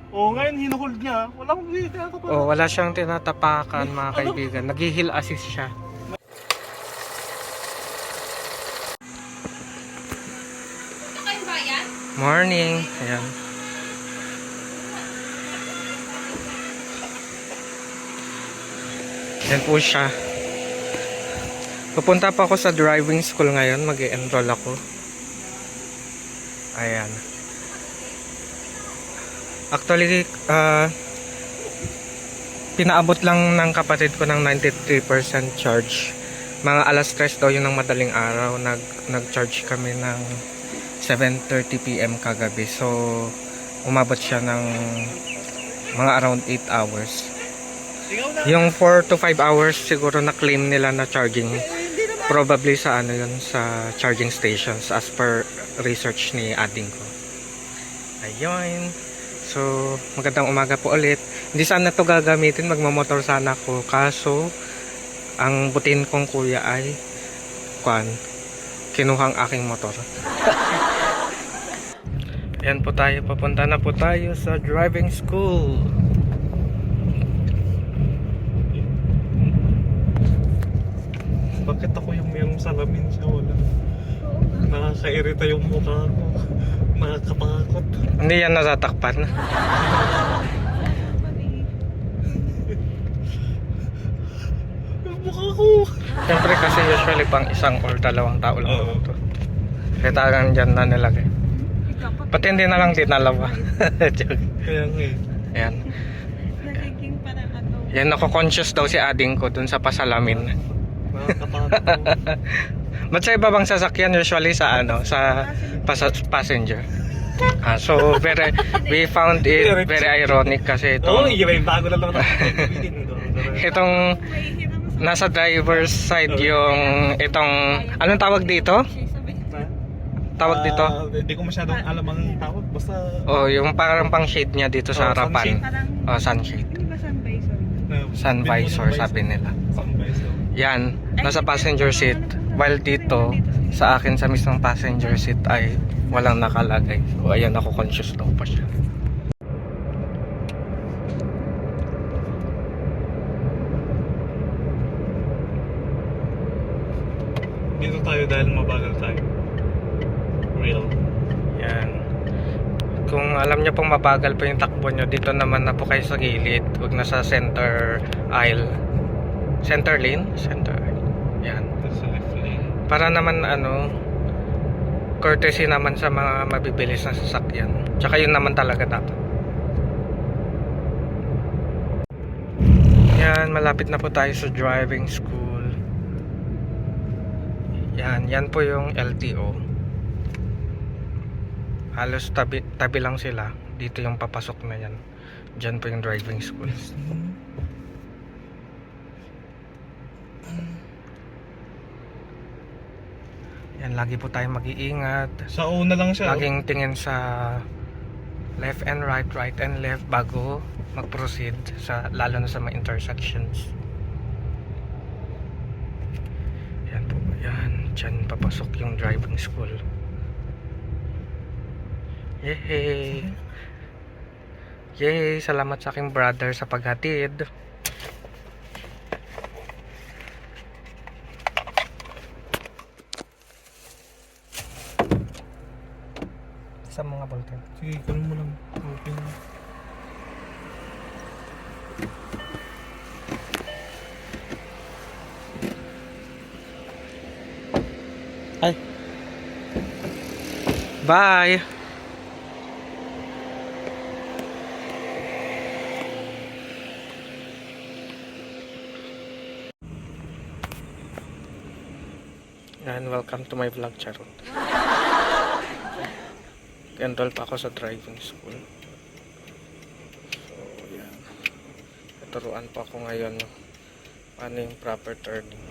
Oo, ngayon hinuhold niya. Walang tinatapakan. Oh, wala siyang tinatapakan mga kaibigan. Nag-heel assist siya. Morning. Ayan. Yan po siya. Pupunta pa ako sa driving school ngayon. Mag-e-enroll ako. Ayan. Actually, pinaabot lang ng kapatid ko ng 93% charge. Mga alas 3 daw yun ng madaling araw. Nag-charge kami ng 7:30 PM kagabi. So, umabot siya ng mga around 8 hours. Yung 4 to 5 hours siguro na claim nila na charging. Probably sa ano yun, sa charging stations as per research ni ading ko. Ayun. So, magandang umaga po ulit. Hindi sana to gagamitin, magmamotor sana ako. Kaso, ang butin kong kuya ay kinuhang aking motor. Ayan po tayo, papunta na po tayo sa driving school. Bakit ako yung mayroong salamin siya? Wala. Nakakairita yung mukha ko. Nakakatakot. Hindi yan natatakpan. Yung mukha ko. Siyempre kasi usually pang isang or dalawang tao lang ito. Kaya talagang dyan na nilagay. Pati hindi na lang dinalawa. Kaya nga eh. Ayan. Nagiging parang ano. Yan, nako-conscious daw si ading ko dun sa pasalamin. Nakakatakot. Ba't sa iba bang sasakyan usually sa ano, sa passenger? So we found it very ironic kasi Oo, itong yung bago na lang itong nasa driver's side yung itong anong tawag dito? Tawag dito? Hindi ko masyadong alam ang tawag. Basta Oh, yung parang pang shade niya dito sa harapan. Parang, Oh, sunshade. hindi ba sun visor? Sun visor sabi nila. Sun visor. Yan, nasa passenger seat. While dito, sa akin sa mismong passenger seat ay walang nakalagay. So, ayan, ako conscious daw pa siya. Dito tayo dahil mabagal tayo. Real. Yan. Kung alam nyo pong mabagal po yung takbo nyo, dito naman na po kayo sa gilid. Huwag na sa center aisle. Center lane? Center aisle. Yan. Sa left lane. Para naman ano, courtesy naman sa mga mabibilis na sasakyan. Tsaka yun naman talaga dapat. Yan, malapit na po tayo sa driving school. Yan po yung LTO. Halos tabi lang sila. Dito yung papasok na yan. Diyan po yung driving school. Yan, lagi po tayo mag-iingat. Sa una lang siya. Laging tingin sa left and right, right and left bago mag-proceed sa lalo na sa mga intersections. Yan po, yan. Diyan papasok yung driving school. Yay! Yay! Salamat sa aking brother sa paghatid. Sa mga bulkan. Sige, kalma mo lang. Okay. Ay! Bye! And welcome to my vlog, Charot. Enroll pa ako sa driving school. So, yan. Turuan pa ako ngayon paano yung proper turning.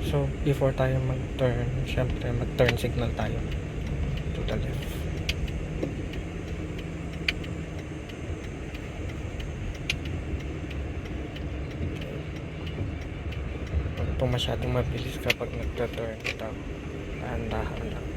So, before tayo mag-turn, syempre mag-turn signal tayo to the left. Huwag po masyadong mabilis kapag nagta-turn. Dahan-dahan lang.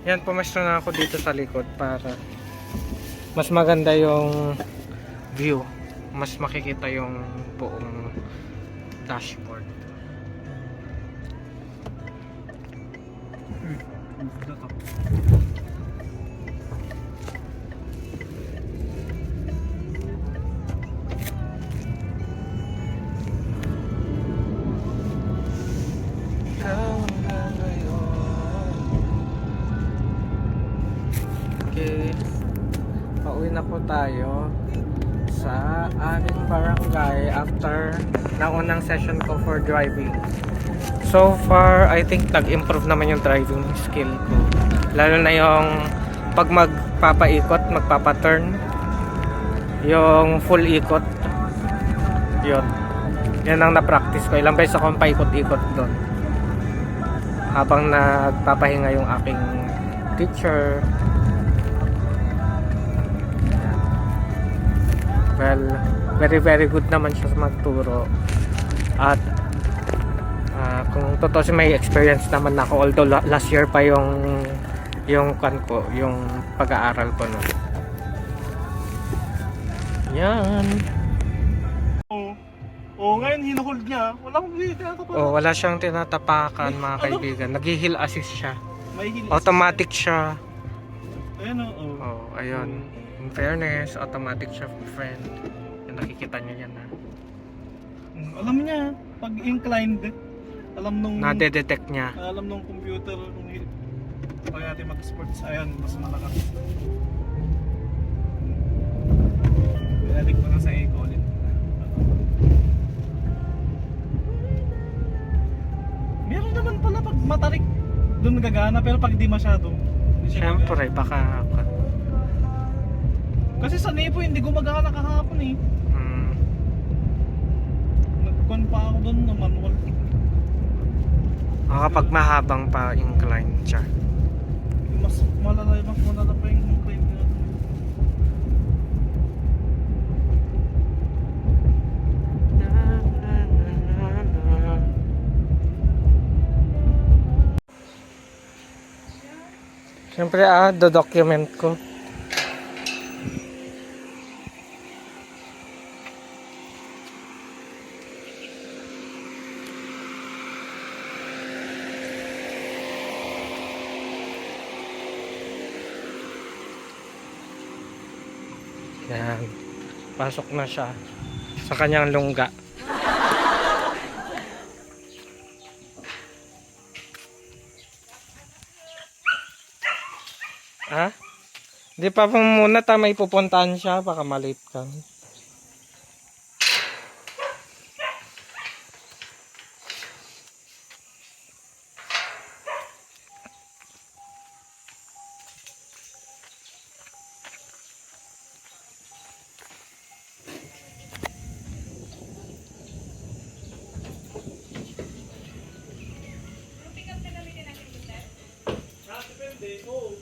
Yan, pumesto na ako dito sa likod para mas maganda yung view. Mas makikita yung buong dashboard. Okay, pauwi na po tayo sa aming barangay after ng unang session ko for driving. So far, I think nag-improve naman yung driving skill ko. Lalo na yung pag magpapaikot, magpapaturn, yung full ikot, yun. Yan ang na-practice ko. Ilang beses akong paikot-ikot doon habang nagpapahinga yung aking teacher. Well, very good naman siya sa magturo. At kung totoo may experience naman ako, although last year pa yung pag-aaral ko no. Yan. Ngayon hinuhold niya. Wala siyang tinatapakan mga kaibigan. Nag-hill assist siya. May hill Automatic siya. Ayun Ayun. In fairness, automatic siya, friend. Yung nakikita niyo yan ha. Alam niya, pag inclined, Nade-detect niya. alam nung computer kung kaya natin mag-sports. Ayan, mas malakas. Balik mo na sa eco ulit. Meron naman pala pag matarik, doon gagana, pero pag di masyado, hindi siya Siyempre, baka kasi sa Nepo hindi gumagana kahapon eh. Nagkon pa ako doon na manual. kapag mahabang pa incline siya. Mas malala pa yung incline nila. Siyempre do-document ko. Yan. Pasok na siya sa kanyang lungga. Ha? Di pa muna may pupuntahan siya, baka malate ka.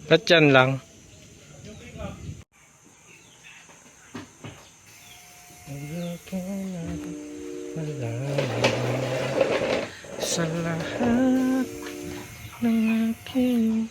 Ba't yan lang? Sa lahat ng aking